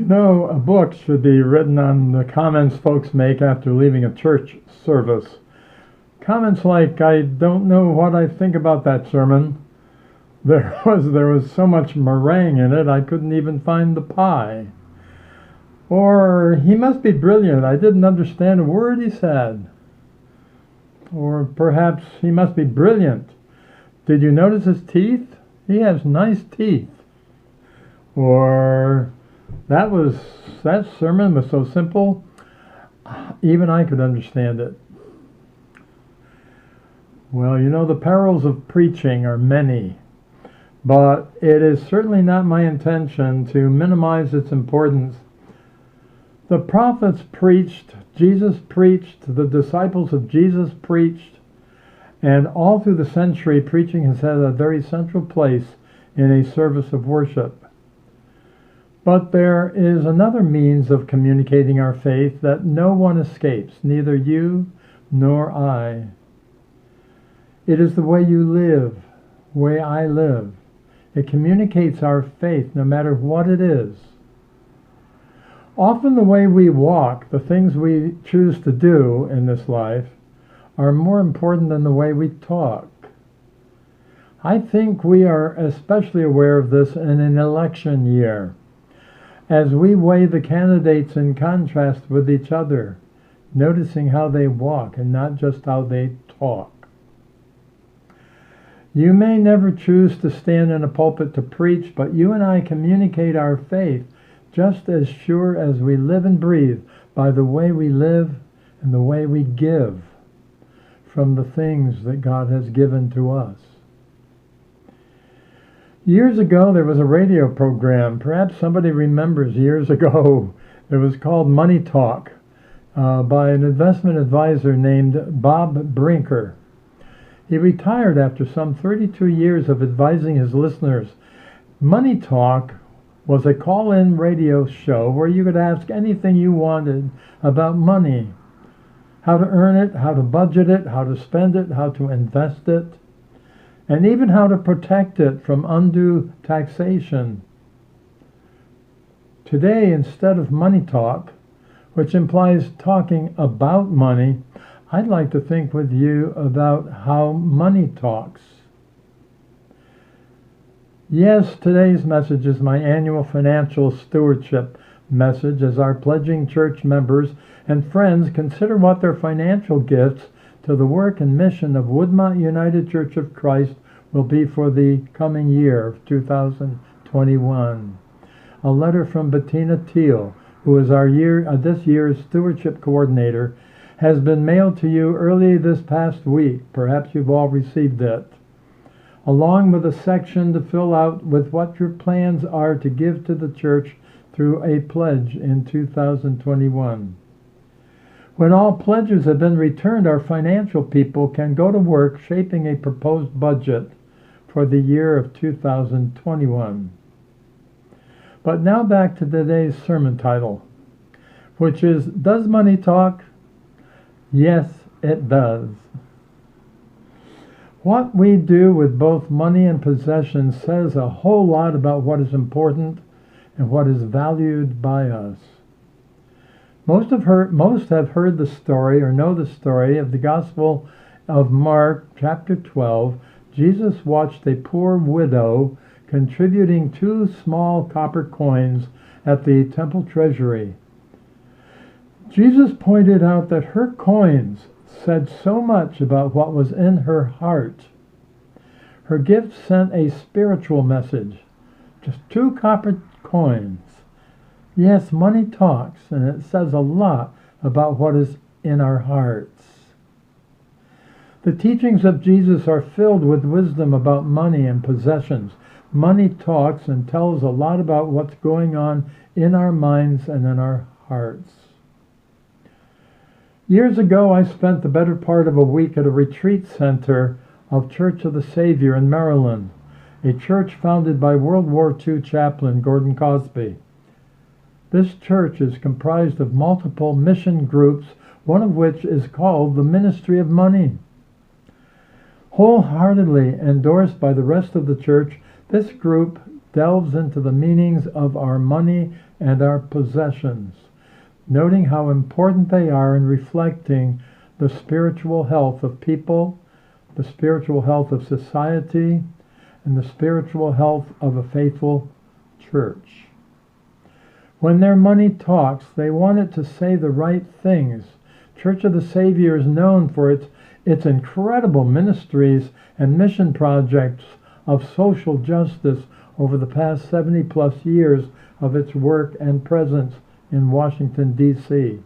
You know, a book should be written on the comments folks make after leaving a church service. Comments like, "I don't know what I think about that sermon. There was so much meringue in it, I couldn't even find the pie." Or, "He must be brilliant. I didn't understand a word he said." Or perhaps, "He must be brilliant. Did you notice his teeth? He has nice teeth." Or, that sermon was so simple, even I could understand it." Well, you know, the perils of preaching are many, but it is certainly not my intention to minimize its importance. The prophets preached, Jesus preached, the disciples of Jesus preached, and all through the century, preaching has had a very central place in a service of worship. But there is another means of communicating our faith that no one escapes, neither you nor I. It is the way you live, way I live. It communicates our faith no matter what it is. Often the way we walk, the things we choose to do in this life, are more important than the way we talk. I think we are especially aware of this in an election year, as we weigh the candidates in contrast with each other, noticing how they walk and not just how they talk. You may never choose to stand in a pulpit to preach, but you and I communicate our faith just as sure as we live and breathe by the way we live and the way we give from the things that God has given to us. Years ago, there was a radio program, perhaps somebody remembers years ago, it was called Money Talk, by an investment advisor named Bob Brinker. He retired after some 32 years of advising his listeners. Money Talk was a call-in radio show where you could ask anything you wanted about money, how to earn it, how to budget it, how to spend it, how to invest it, and even how to protect it from undue taxation. Today, instead of money talk, which implies talking about money, I'd like to think with you about how money talks. Yes, today's message is my annual financial stewardship message as our pledging church members and friends consider what their financial gifts to the work and mission of Woodmont United Church of Christ will be for the coming year of 2021. A letter from Bettina Teal, who is this year's stewardship coordinator, has been mailed to you early this past week. Perhaps you've all received it, along with a section to fill out with what your plans are to give to the church through a pledge in 2021. When all pledges have been returned, our financial people can go to work shaping a proposed budget for the year of 2021. But now back to today's sermon title, which is, Does Money Talk? Yes, it does. What we do with both money and possessions says a whole lot about what is important and what is valued by us. Most have heard the story or know the story of the Gospel of Mark, chapter 12. Jesus watched a poor widow contributing 2 small copper coins at the temple treasury. Jesus pointed out that her coins said so much about what was in her heart. Her gift sent a spiritual message. Just 2 copper coins. Yes, money talks, and it says a lot about what is in our hearts. The teachings of Jesus are filled with wisdom about money and possessions. Money talks and tells a lot about what's going on in our minds and in our hearts. Years ago, I spent the better part of a week at a retreat center of Church of the Savior in Maryland, a church founded by World War II chaplain Gordon Cosby. This church is comprised of multiple mission groups, one of which is called the Ministry of Money. Wholeheartedly endorsed by the rest of the church, this group delves into the meanings of our money and our possessions, noting how important they are in reflecting the spiritual health of people, the spiritual health of society, and the spiritual health of a faithful church. When their money talks, they want it to say the right things. Church of the Savior is known for its incredible ministries and mission projects of social justice over the past 70-plus years of its work and presence in Washington, D.C.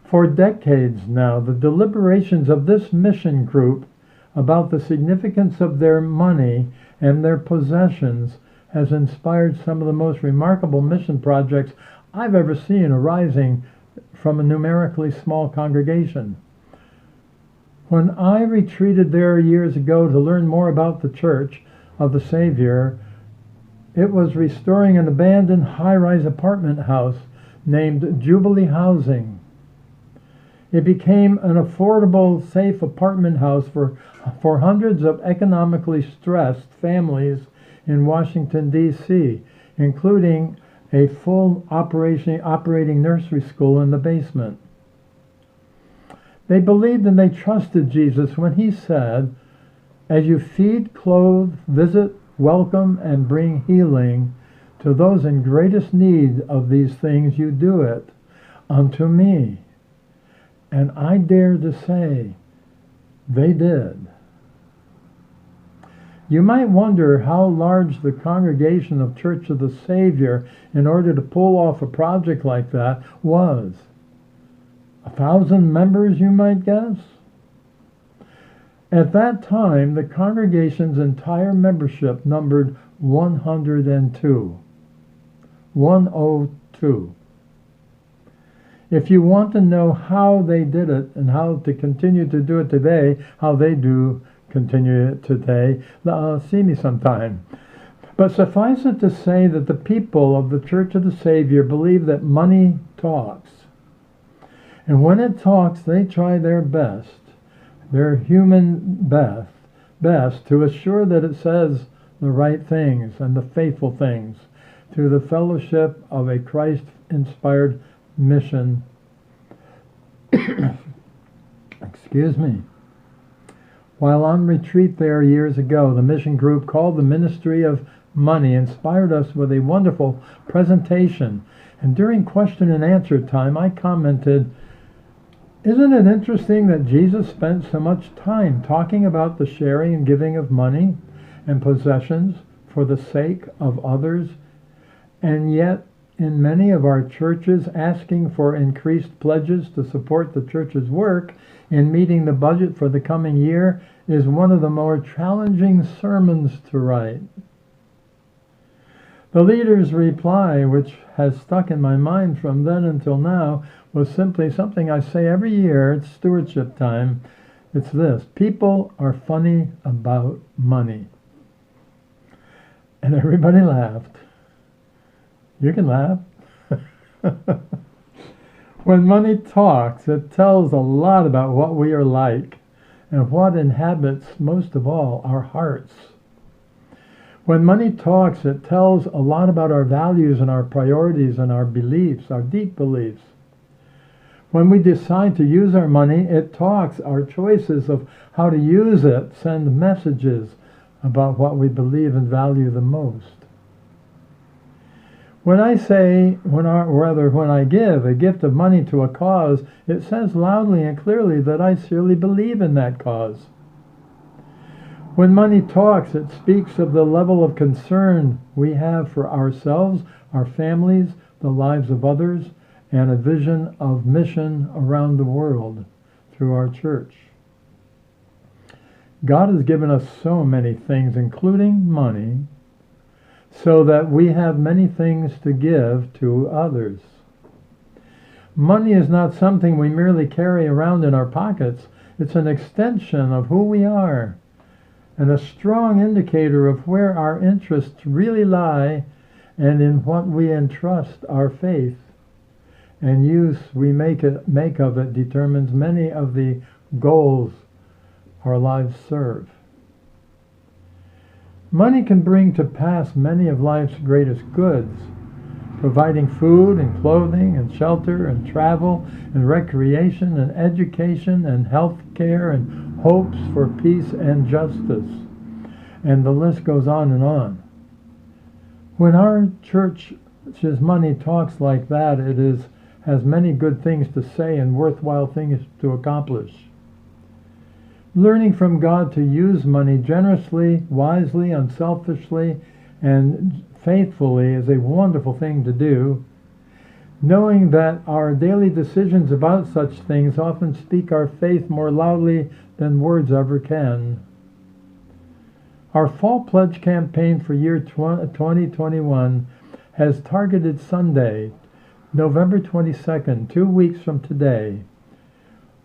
For decades now, the deliberations of this mission group about the significance of their money and their possessions has inspired some of the most remarkable mission projects I've ever seen arising from a numerically small congregation. When I retreated there years ago to learn more about the Church of the Savior, it was restoring an abandoned high-rise apartment house named Jubilee Housing. It became an affordable, safe apartment house for hundreds of economically stressed families in Washington, D.C., including a full operating nursery school in the basement. They believed and they trusted Jesus when he said, "As you feed, clothe, visit, welcome, and bring healing to those in greatest need of these things, you do it unto me." And I dare to say, they did. You might wonder how large the congregation of Church of the Savior, in order to pull off a project like that, was. 1,000 members, you might guess? At that time, the congregation's entire membership numbered 102. 102. If you want to know how they did it and how to continue to do it today, how they do continue it today, see me sometime. But suffice it to say that the people of the Church of the Savior believe that money talks. And when it talks, they try their best, their human best, to assure that it says the right things and the faithful things to the fellowship of a Christ-inspired mission. Excuse me. While on retreat there years ago, the mission group called the Ministry of Money inspired us with a wonderful presentation. And during question and answer time, I commented, "Isn't it interesting that Jesus spent so much time talking about the sharing and giving of money and possessions for the sake of others, and yet in many of our churches asking for increased pledges to support the church's work in meeting the budget for the coming year is one of the more challenging sermons to write?" The leader's reply, which has stuck in my mind from then until now, was simply something I say every year. It's stewardship time. It's this: people are funny about money. And everybody laughed. You can laugh. When money talks, it tells a lot about what we are like and what inhabits, most of all, our hearts. When money talks, it tells a lot about our values and our priorities and our beliefs, our deep beliefs. When we decide to use our money, it talks. Our choices of how to use it send messages about what we believe and value the most. When I give a gift of money to a cause, it says loudly and clearly that I sincerely believe in that cause. When money talks, it speaks of the level of concern we have for ourselves, our families, the lives of others, and a vision of mission around the world through our church. God has given us so many things, including money, so that we have many things to give to others. Money is not something we merely carry around in our pockets. It's an extension of who we are and a strong indicator of where our interests really lie and in what we entrust our faith and use we make of it determines many of the goals our lives serve. Money can bring to pass many of life's greatest goods, providing food and clothing and shelter and travel and recreation and education and health care and hopes for peace and justice. And the list goes on and on. When our church's money talks like that, has many good things to say and worthwhile things to accomplish. Learning from God to use money generously, wisely, unselfishly, and faithfully is a wonderful thing to do. Knowing that our daily decisions about such things often speak our faith more loudly than words ever can. Our Fall Pledge campaign for year 2021 has targeted Sunday, November 22nd, 2 weeks from today,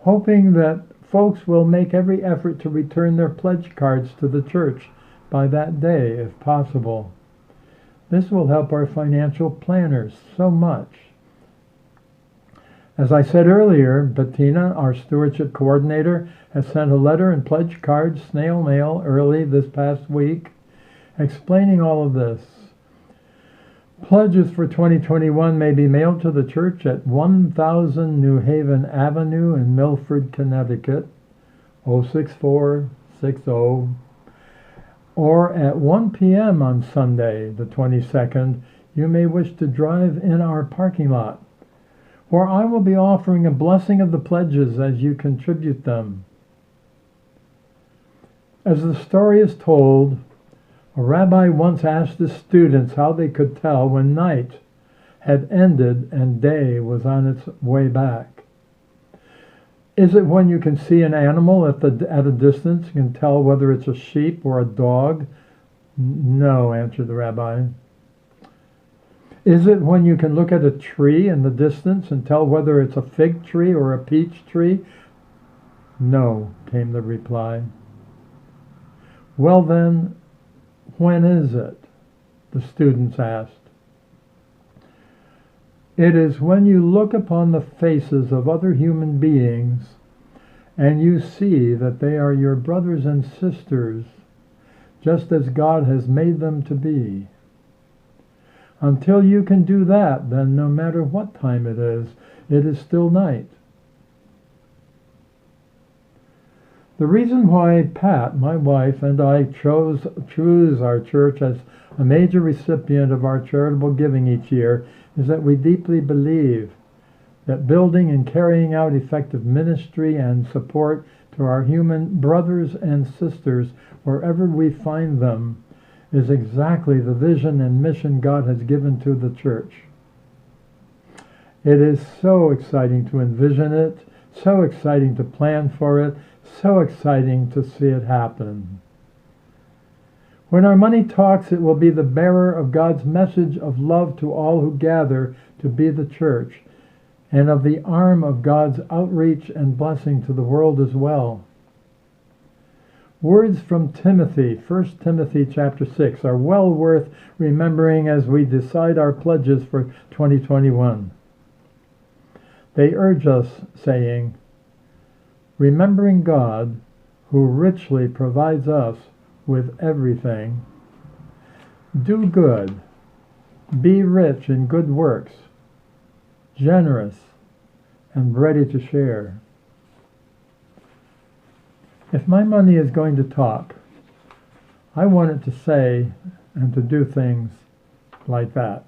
hoping that folks will make every effort to return their pledge cards to the church by that day, if possible. This will help our financial planners so much. As I said earlier, Bettina, our stewardship coordinator, has sent a letter and pledge cards, snail mail, early this past week, explaining all of this. Pledges for 2021 may be mailed to the church at 1000 New Haven Avenue in Milford, Connecticut, 06460, or at 1 p.m. on Sunday, the 22nd, you may wish to drive in our parking lot, where I will be offering a blessing of the pledges as you contribute them. As the story is told, a rabbi once asked his students how they could tell when night had ended and day was on its way back. Is it when you can see an animal at a distance and can tell whether it's a sheep or a dog? No, answered the rabbi. Is it when you can look at a tree in the distance and tell whether it's a fig tree or a peach tree? No, came the reply. Well then, when is it? The students asked. It is when you look upon the faces of other human beings and you see that they are your brothers and sisters, just as God has made them to be. Until you can do that, then no matter what time it is still night. The reason why Pat, my wife, and I choose our church as a major recipient of our charitable giving each year is that we deeply believe that building and carrying out effective ministry and support to our human brothers and sisters wherever we find them is exactly the vision and mission God has given to the church. It is so exciting to envision it, so exciting to plan for it, so exciting to see it happen. When our money talks, it will be the bearer of God's message of love to all who gather to be the church, and of the arm of God's outreach and blessing to the world as well. Words from Timothy, 1 Timothy chapter 6, are well worth remembering as we decide our pledges for 2021. They urge us, saying, remembering God, who richly provides us with everything, do good, be rich in good works, generous, and ready to share. If my money is going to talk, I want it to say and to do things like that.